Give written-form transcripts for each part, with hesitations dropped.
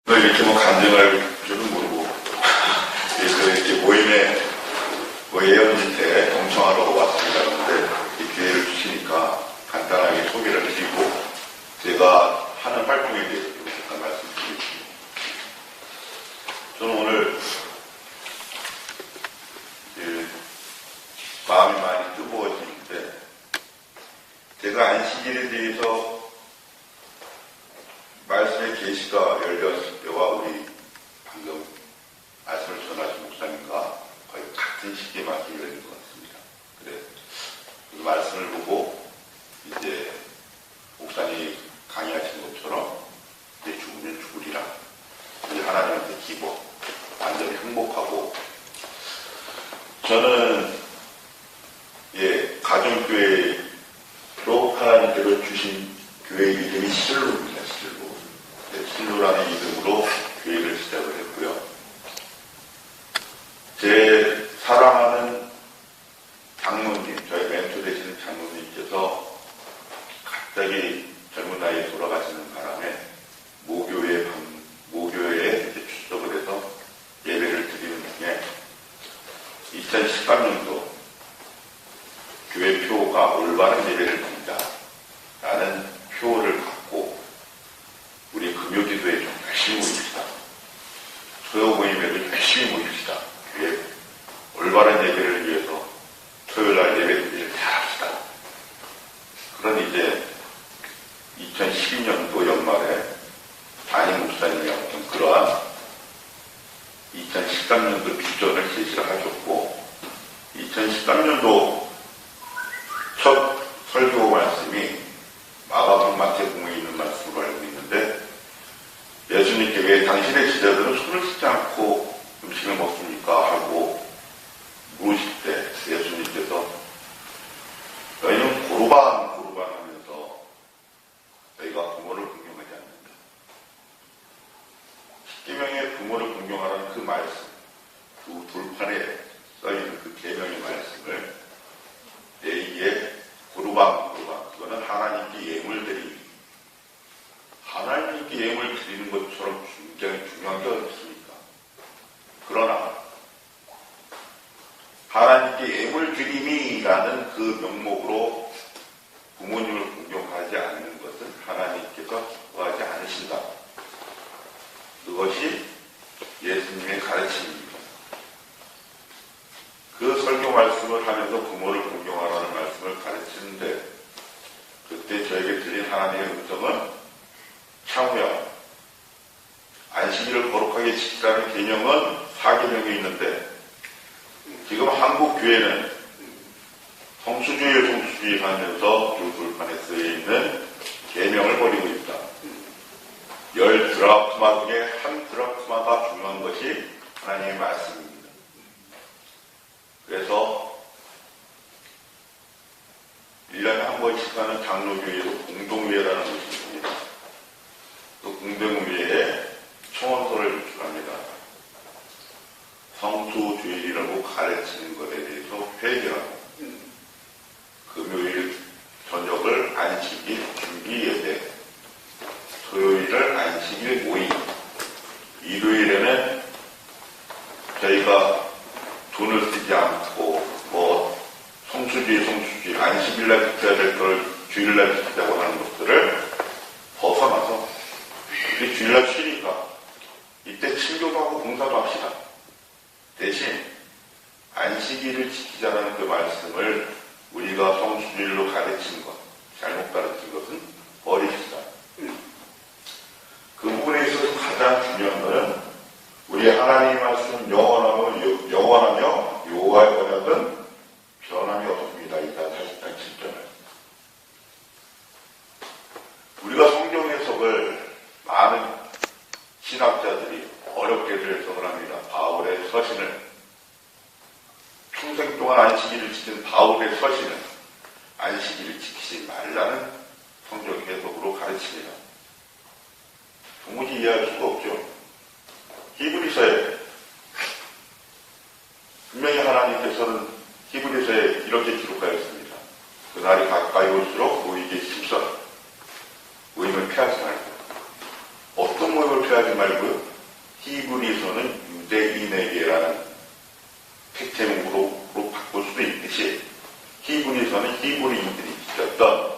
이렇게 간증할 줄은 모르고, 이렇게 모임에, 예언짓에 동청하러 왔습니다. 그런데 이 기회를 주시니까 간단하게 소개를 드리고, 제가 하는 활동에 대해서 좀 잠깐 말씀드리겠습니다. 저는 오늘, 마음이 많이 뜨거워지는데, 제가 안식일에 대해서 말씀의 계시가 열렸을 때와 우리 방금 말씀을 전하신 목사님과 거의 같은 시기에 말씀이 열린 것 같습니다. 그래, 그 말씀을 보고 이제 목사님이 강의하신 것처럼 이제 죽으면 죽으리라. 우리 하나님한테 기고 완전히 행복하고, 저는 가정교회로 하나님께서 주신 교회 이름이 실로입니다. 실로라는 이름으로 교회를 시작을 했고요. 제 사랑하는 장로님, 저희 멘토 되시는 장로님께서 갑자기 젊은 나이에 돌아가시는 바람에 모교회에 출석을 해서 예배를 드리는 중에 2013년도 교회 표가 올바른 예배를 드린다라는 표를 갖고 우리 금요기도에 좀 열심히 모입시다. 토요 모임에도 열심히 모입시다. 교회 올바른 예배를 위해서 토요일날 예배 준비를 잘합시다. 그런 이제 2012년도 연말에 담임 목사님이 어떤 그러한 2013년도 비전을 제시를 하셨고, 2013년도 첫 설교 말씀이 마가복음 마태복음에 있는 말씀으로 알고 있는데, 예수님께 왜 당신의 제자들은 손을 씻지 않고 음식을 먹습니까? 하고 물으실 때 예수님께서 너희는 고루반 하면서 너희가 부모를 공경하지 않는다. 십계명의 부모를 공경하라는 그 말씀, 그 돌판에 써있는 그 계명의 말씀을 내2의 고루반, 그거는 하나님께 예물 드리기. 하나님께 예물 드리는 것처럼 굉장히 중요한 게 어디 있습니까? 그러나 하나님께 예물 드림이라는 그 명목으로 부모님을 공경하지 않는 것은 하나님께서 기뻐하지 않으신다. 그것이 예수님의 가르침입니다. 그 설교 말씀을 하면서 부모를 공경하라는 말씀을 가르치는데, 그때 저에게 들린 하나님의 음성은 창우야, 안식일을 거룩하게 지키라는 계명은 4계명이 있는데 지금 한국 교회는 성수주의 하면서 그 불판에 쓰여있는 계명을 버리고 있다. 10드라크마 중에 한 드라크마가 중요한 것이 하나님의 말씀입니다. 그래서 1년에 한 번씩 하는 장로교회도 공동회라는 것이 있습니다. 그 공동회에 청원서를 제출합니다. 성수주일이라고 가르치는 것에 대해서 회개하고, 금요일 저녁을 안식일 준비 예배, 토요일을 안식일 모임, 일요일에는 저희가 돈을 쓰지 않고 성수주일, 안식일날 지켜야 될 걸 주일날 지키자고 하는 것들을 벗어나서 우리 주일날 쉬니까 이때 친교도 하고 봉사도 합시다. 대신 안식일을 지키자라는 그 말씀을 우리가 성수주일로 가르친 것, 잘못 가르친 것은 버리시다. 그 부분에 있어서 가장 중요한 것은 우리 하나님의 말씀은 영원하며 여호와의 언약은 변함이 없습니다. 이사 40장 7절을. 우리가 성경 해석을 많은 신학자들이 어렵게들 해석을 합니다. 바울의 서신을, 평생 동안 안식일을 지킨 바울의 서신을 안식일을 지키지 말라는 성경 해석으로 가르칩니다. 도무지 이해할 수가 없죠. 히브리서에 분명히 하나님께서는 히브리서에 이렇게 기록하였습니다. 그날이 가까이 올수록 너희에게 힘써 모임을 피하지 말고. 어떤 모임을 피하지 하지 말고요. 히브리서는 유대인에게라는 팩제목으로 바꿀 수도 있듯이 히브리서는 히브리인들이 지켰던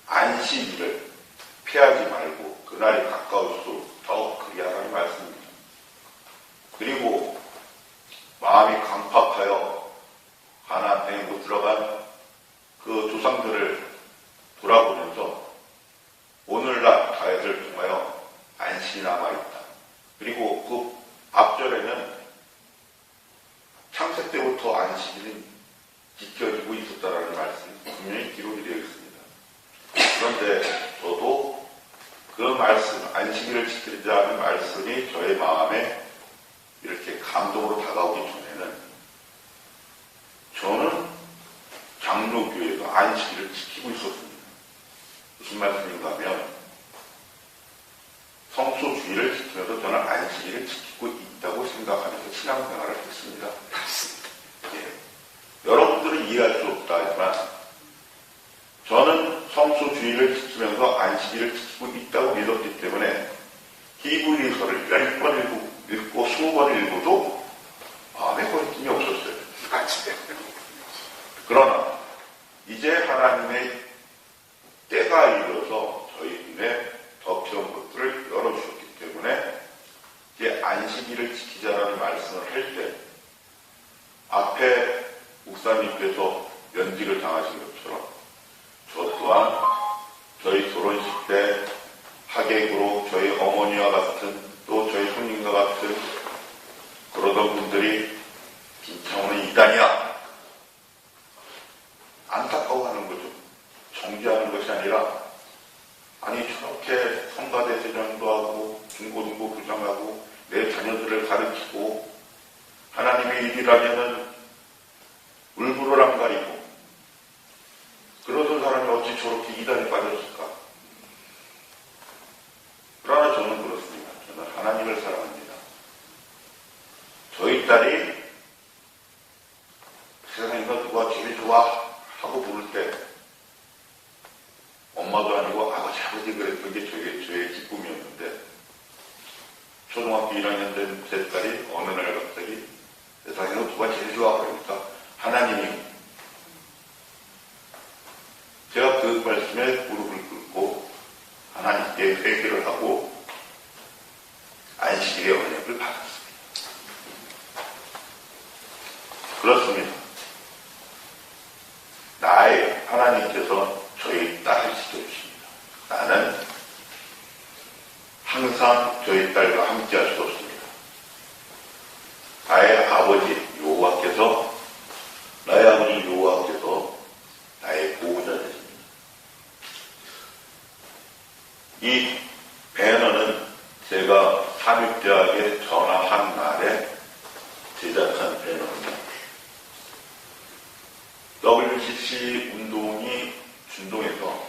안식일을 피하지 말고 그날이 가까울수록 더욱 그리하라는 말씀입니다. 그리고 마음이 강팍하여 가나안 땅에 못 들어간 그 조상들을 돌아보면서 오늘날 다윗을 통하여 안식이 남아있다. 그리고 그 앞절에는 창세 때부터 안식일은 지켜지고 있었다라는 말씀이 분명히 기록이 되어 있습니다. 그런데 저도 그 말씀, 안식일을 지키자는 말씀이 저의 마음에 이렇게 감동으로 다가오기 전에는 저는 장로교회가 안식일을 지키고 있었습니다. 무슨 말씀인가 하면 성소주의를 지키면서 저는 안식일을 지키고 있다고 생각하면서 신앙생활을 했습니다. 예. 여러분들은 이해할 수 없다 하지만 저는 성소주의를 지키면서 안식일을 지키고 있다고 믿었기 때문에 히브리서를 10번 읽고 20번 읽어도 마음에 거리낌이 없었어요. 그러나 이제 하나님의 때가 이르러서 저희 눈에 덮여온 것들을 열어주셨기 때문에 이제 안식일을 지키자라는 말씀을 할 때 앞에 목사님께서 면직을 당하신 것처럼 저 또한 저희 결혼식 때 하객으로 저희 어머니와 같은 또 저희 손님과 같은 그러던 분들이 김창호는 이단이야 안타까워하는 거죠. 정죄하는 것이 아니라 아니 저렇게 성가대 세장도 하고 중고등부 부장하고 내 자녀들을 가르치고 하나님의 일이라면은 울부를 안 가리고 그러던 사람이 어찌 저렇게 이단에 빠졌을까? 그러나 저는 그렇습니다. 저는 하나님을 사랑합니다. 저희 딸이 세상에서 누가 제일 좋아 하고 부를 때 엄마도 아니고 아버지 그랬던 게 저의 기쁨이었는데 초등학교 1학년 된 제 딸이 어느 날 갑자기 세상에서 누가 제일 좋아 그러니까 하나님이 제가 그 말씀에 무릎을 꿇고 하나님께 회개를 하고 안식일의 언약을 받았습니다. 그렇습니다. 나의 하나님께서 저희 딸을 지켜주십니다. 나는 항상 저희 딸과 함께 할 수 없습니다. 나의 아버지 여호와께서 나의 아버지 여호와께서 나의 보호자 되십니다. 이 배너는 제가 삼육대학에 전학한 날에 제작한 배너입니다. WCC 운동이 준동해서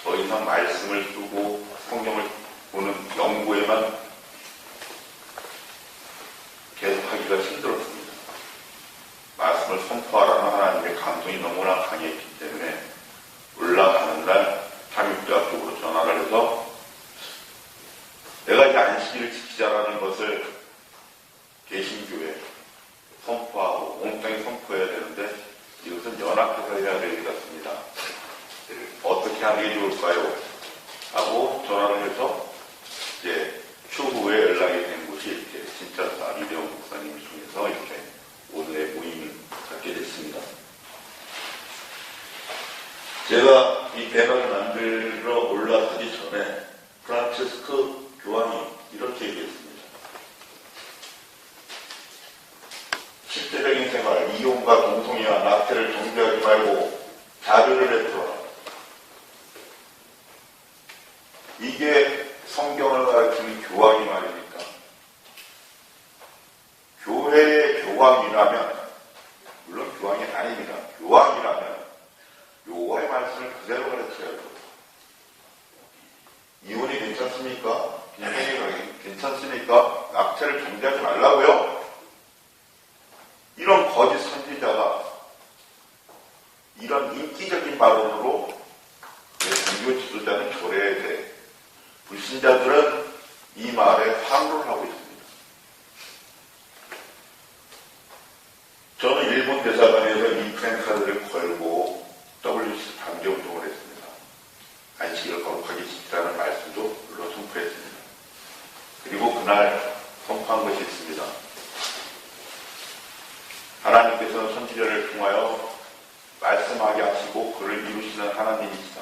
더 이상 말씀을 쓰고 성경을 보는 연구에만 계속하기가 힘들었습니다. 말씀을 선포하라는 하나님의 감동이 너무나 강했기 때문에 올라가는 날 삼육대학 쪽으로 전화를 해서 내가 이제 안식일을 지키자라는 것을 개신교에 선포하고 온 땅에 선포해야 되는데 이것은 연합해서 해야 될 것 같습니다. 어떻게 하는 게 좋을까요? 하고 전화를 해서 이제 추후에 연락이 된 곳이 이렇게 진짜사 이대원 목사님을 통해서 이렇게 오늘의 모임을 갖게 됐습니다. 제가 이 배너를 만들어 올라가기 전에 프란치스코 교황이 이렇게 얘기했습니다. 실제적인 생활, 이혼과 동성애와 낙태를 정죄하지 말고 자비를 베풀어라. 이게 성경을 가르치는 교황이 말입니까? 교회의 교황이라면, 물론 교황이 아닙니다. 교황이라면 여호와의 말씀을 그대로 가르쳐야죠. 이혼이 괜찮습니까? 빈행이 괜찮습니까? 낙태를 정죄하지 말라고요? 이런 거짓 선지자가 이런 인기적인 발언으로 종교 지도자는 조례에 대해 불신자들은 이 말에 항로를 하고 있습니다. 저는 일본 대사관에서 이 프랜카드를 걸고 WC 반대 운동을 했습니다. 안식일을 거룩하게 지키라는 말씀도 물론 선포했습니다. 그리고 그날 선포한 것이 있습니다. 하나님께서는 선지자를 통하여 말씀하게 하시고 그를 이루시는 하나님이시다.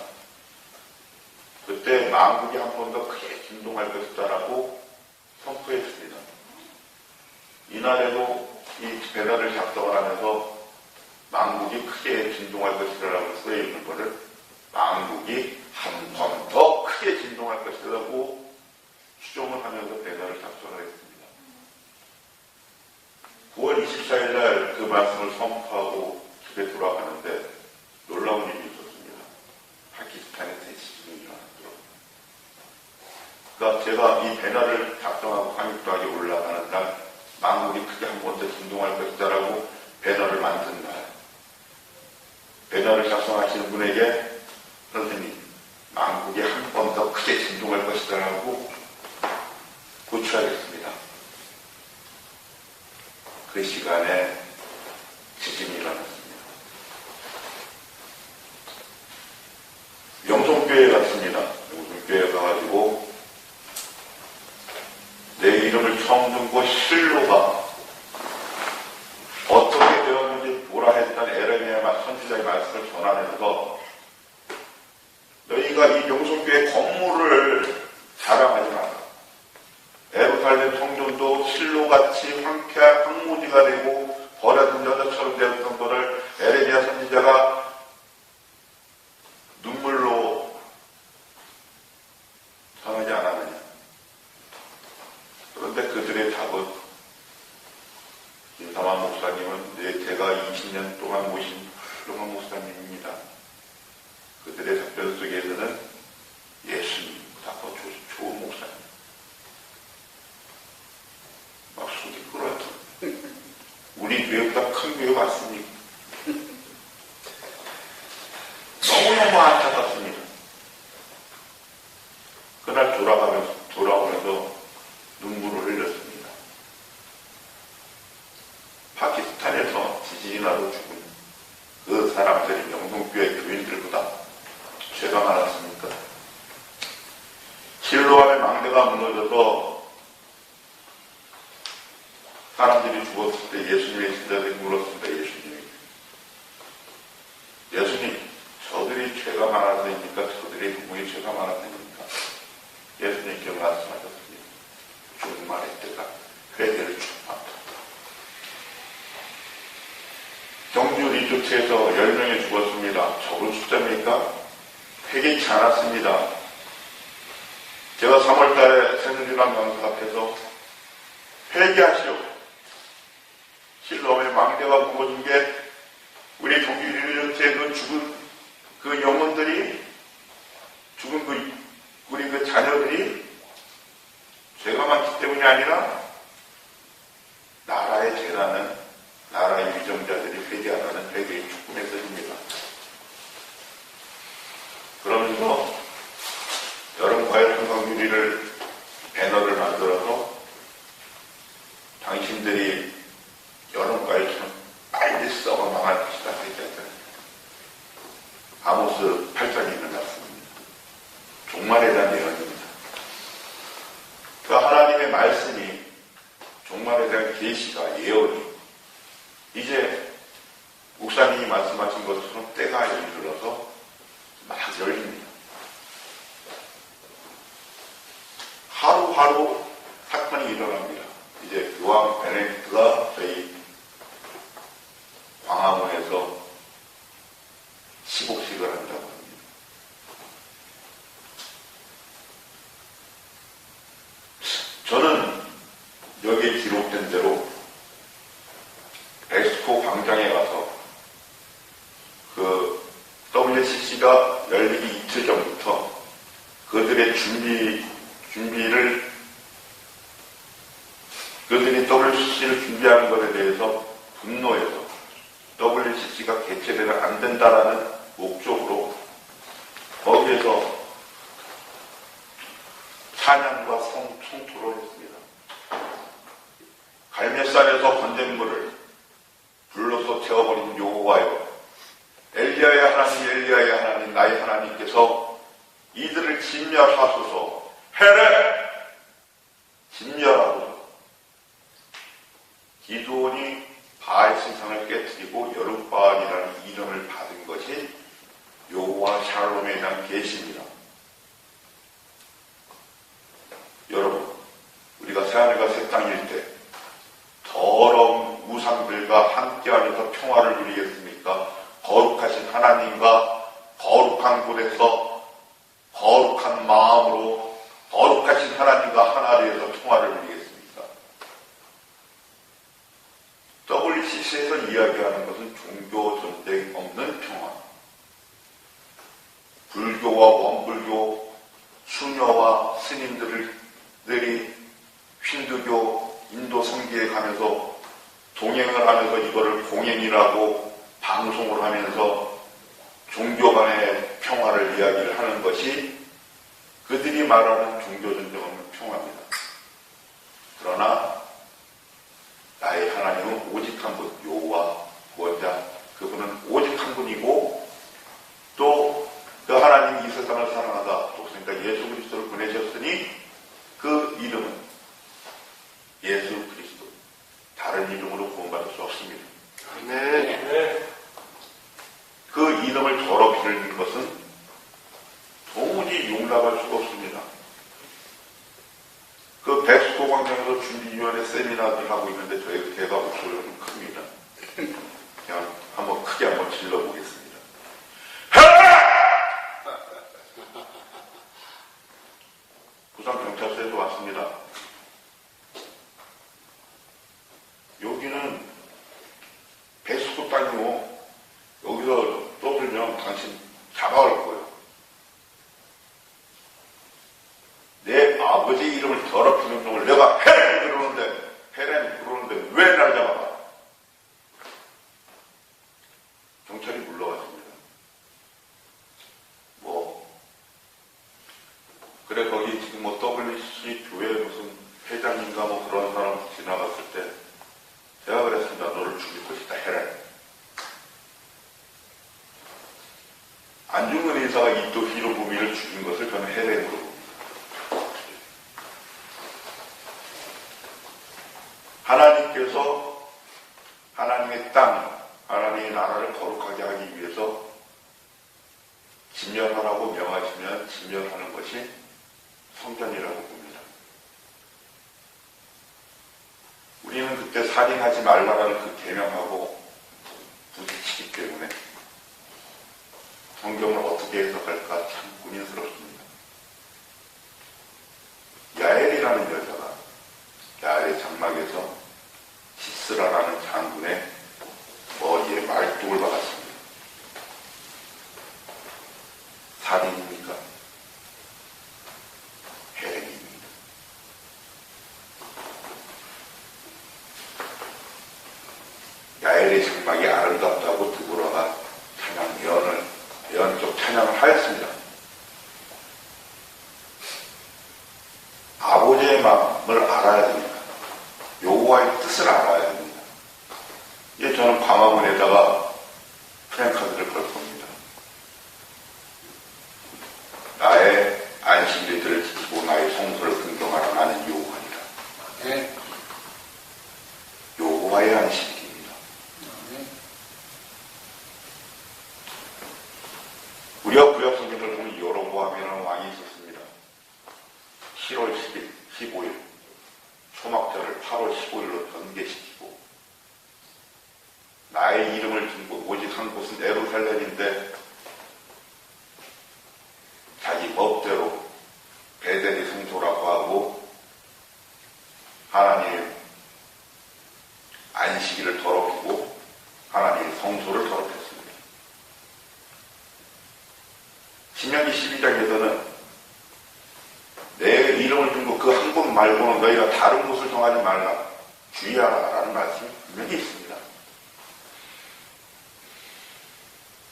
그때 만국이 한 번 더 크게 진동할 것이다라고 선포했습니다. 이날에도 이 배달을 작성을 하면서 만국이 크게 진동할 것이라고 쓰여 있는 것을 만국이 한 번 더 크게 진동할 것이라고 추정을 하면서 배달을 작성을 했습니다. 9월 24일 날 그 말씀을 선포하고 집에 돌아가는데 놀라운 일이 있었습니다. 파키스탄의 대지진이 일어났더라고요. 그러니까 제가 이 배달을 작성하고 황익도하게 올라가는 날 만국이 크게 한 번 더 진동할 것이다라고 배너를 만든 날, 배너를 작성하시는 분에게 선생님, 만국이 한 번 더 크게 진동할 것이다라고 고쳐야겠습니다. 그 시간에 지진이 일어났습니다. 영성교회 갔습니다. 영성교회 가가지고 내 이름을 처음 듣고 실로가 어떻게 되었는지 뭐라 했던 에레미야 선지자의 말씀을 전하면서 너희가 이 영성교회 건물을 자랑하지 마라. 에루살렘 성전도 실로같이 황폐한 황무지가 되고 버려진 여자처럼 되었던 것을 에레미야 선지자가 눈물로 전하지 않았느냐. 그런데 그들의 답은 김삼환 목사님은 제가 20년 동안 모신 훌륭한 목사님입니다. 그들의 답변 속에서는 예수님보다 더 좋은 목사님. 막 속이 끓어요. 우리 교회보다 큰 교회 맞습니까? 너무너무 안타깝습니다. 그날 돌아오면서 눈물을 흘렸습니다. 파키스탄에서 지진이 나도 죽은 그 사람들이 영성교회 교인들보다 죄가 많았습니까? 실로암의 망대가 무너져서 사람들이 죽었을 때 예수님의 신자들이 물었습니다. 예수님, 저들이 죄가 많아서입니까? 저들의 부모의 죄가 많아서입니까? 예수님께 말씀하셨습니다. 종말의 때가 회개를 축복한다. 경주 리조트에서 10명이 죽었습니다. 적은 숫자입니까? 회개치 않았습니다. 제가 3월달에 새누리당 강사 앞에서 회개하시오. 실로암의 망대가 무너진 게 우리 경주 리조트의 그 죽은 그 영혼들이 죽은 우리 그 자녀들이 죄가 많기 때문이 아니라 나라의 재난은 나라의 위정자들이 회개하라는 회개의 축구 메시지입니다. 그러면서 여름과일 한강유리를 배너를 만들어서 당신들이 여름과일처럼 빨리 썩어 망할 것이다 얘기하잖아요. 아모스 8장에 있는 말씀입니다. 종말에 대한 예언입니다. 그 하나님의 말씀이 종말에 대한 계시가 예언이 이제 목사님이 말씀하신 것처럼 때가 이르러서 막 열립니다. 하루하루 사건이 일어납니다. 이제 교황 베네딕트가 저희 광화문에서 시복식을 한다고 합니다. 저는 여기에 기록된 대로 엑스포 광장에 가서 그 WCC가 열리기 이틀 전부터 그들의 준비를 그들이 WCC를 준비하는 것에 대해서 분노해서 WCC가 개최되면 안 된다라는 목적으로 거기에서 찬양과 성토를 했습니다. 갈멜산에서 번제물을 불로서 태워버린 여호와여, 엘리야의 하나님, 엘리야의 하나님, 나의 하나님께서 이들을 진멸하소서. 해래 진멸하소서. 기드온이 바알 신상을 깨뜨리고 여룹바알이라는 이름을 받은 것이 여호와 샬롬에 대한 계시입니다. 여러분, 우리가 새하늘과 새 땅일 때 더러운 우상들과 함께하면서 평화를 누리겠습니까? 거룩하신 하나님과 거룩한 곳에서 거룩한 마음으로 거룩하신 하나님과 하나 되어서 평화를 누리겠습니까? WCC에서 이야기하는 것은 종교 전쟁 없는 평화. 불교와 원불교, 수녀와 스님들이 힌두교, 인도 성지에 가면서 동행을 하면서 이거를 공행이라고 방송을 하면서 종교 간의 평화를 이야기를 하는 것이 그들이 말하는 종교 전쟁 없는 평화입니다. 그러나 나의 하나님은 오직 한 분, 여호와 구원자, 그분은 오직 한 분이고 또 그 하나님이 이 세상을 사랑하다 독생자 예수 그리스도를 보내셨으니 그 이름은 예수 그리스도, 다른 이름으로 구원받을 수 없습니다. 네. 그 이름을 더럽히는 것은 도무지 용납할 수가 없습니다. 그 백수도 광장에서 준비위원회 세미나들 하고 있는데 제가 목소리가 좀 큽니다. 그냥 한번 크게 한번 질러보겠습니다. 부산경찰서에서 왔습니다. 여기는 배수구 땅이고 여기서 떠들면 당신 잡아갈 거예요. 내 아버지 이름을 더럽히는 놈을 내가 헤렌 그러는데 왜 날 잡아가? 경찰이 물러갔습니다. 그래 거기 지금 WC 교회 무슨 회장인가 그런 사람 지나갔을 때 제가 그랬습니다. 너를 죽일 것이다 헤렌. 안중근 의사가 이토 히로부미를 죽인 것을 저는 헤렌으로 봅니다. 하나님께서 하나님의 땅, 하나님의 나라를 거룩하게 하기 위해서 진멸하라고 명하시면 진멸하는 것이 성전이라고 봅니다. 우리는 그때 살인하지 말라라는 그 계명하고 부딪히기 때문에 성경을 어떻게 해석할까 참 고민스럽습니다. 야엘이라는 여자가 야엘의 장막에서 시스라라는 장군의 머리에 말뚝을 박았습니다. 살인입니까? 해령입니다. 야엘의 장막이 아름답다고 드보라가 예언적 찬양을 하였습니다. 아버지의 마음을 알아야 됩니다. 여호와의 뜻을 알아야 됩니다. 이제 저는 광화문에다가 프랭카드를 걸 겁니다. 나의 안식일들을 지키고 나의 성소를 긍정하라. 나는 여호와니라. 네. 여호와의 안식일입니다. 우리가 구약성경을 보면 여로보암이라는 왕이 있었습니다. 7월 10일, 15일 초막절을 8월 15일로 전개시키고 나의 이름을 둔 곳, 오직 한 곳은 예루살렘인데 자기 법대로 베델이 성소라고 하고 하나님의 안식일을 더럽히고 하나님의 성소를 더럽혔습니다. 신명기 12장에서는 내 이름을 둔 그 한 곳 말고는 너희가 다른 곳을 정하지 말라 주의하라라는 말씀이 분명히 있습니다.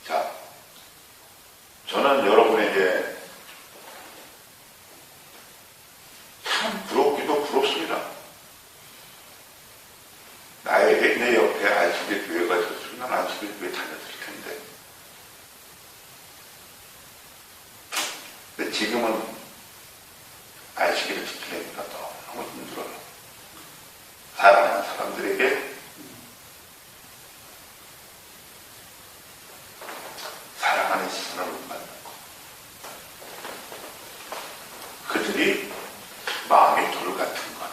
자, 저는 여러분에게 근데 지금은 안식일을 지키려니까 너무 힘들어요. 사랑하는 사람들에게 사랑하는 시선을 못 받는 것. 그들이 마음의 돌 같은 것.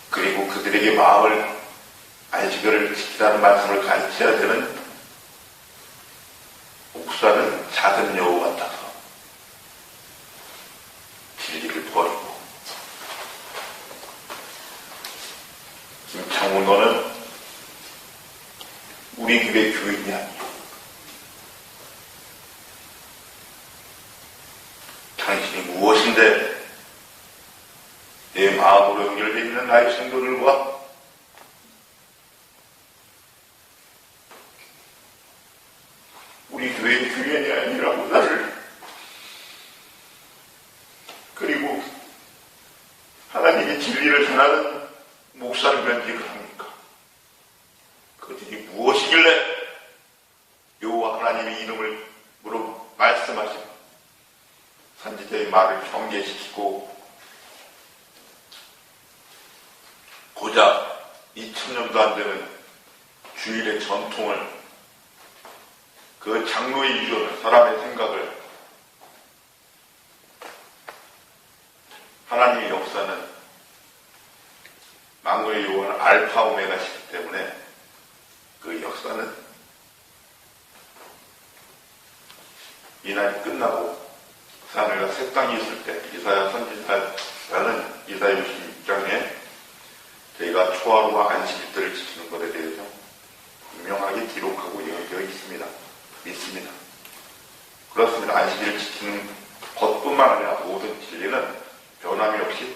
그리고 그들에게 마음을 안식일을 지키라는 말씀을 가르쳐야 되는 목사는 작은 여우 같아서 진리를 버리고, 김창훈 너는 우리 교회 교인이 아니오. 당신이 무엇인데 내 마음으로 연결되어 있는 나의 성도들과 우리 교회 교인이 아니라고 나를, 그리고 하나님의 진리를 전하는 목사를 면직을 합니까? 그들이 무엇이길래 여호와 하나님의 이름을 물어 말씀하신 선지자의 말을 경계시키고 고작 2000년도 안 되는 주일의 전통을, 그 장로의 유전을, 사람의 생각을, 하나님의 역사는 만군의 여호와는 알파 오메가시기 때문에 그 역사는 이날이 끝나고 사내가 새 땅이 있을 때, 이사야 선지자는 이사야 66장에 저희가 초하루와 안식일 때를 지키는 것에 대해서 분명하게 기록하고 이어져 있습니다. 믿습니다. 그렇습니다. 안식일을 지키는 것뿐만 아니라 모든 진리는 변함이 없이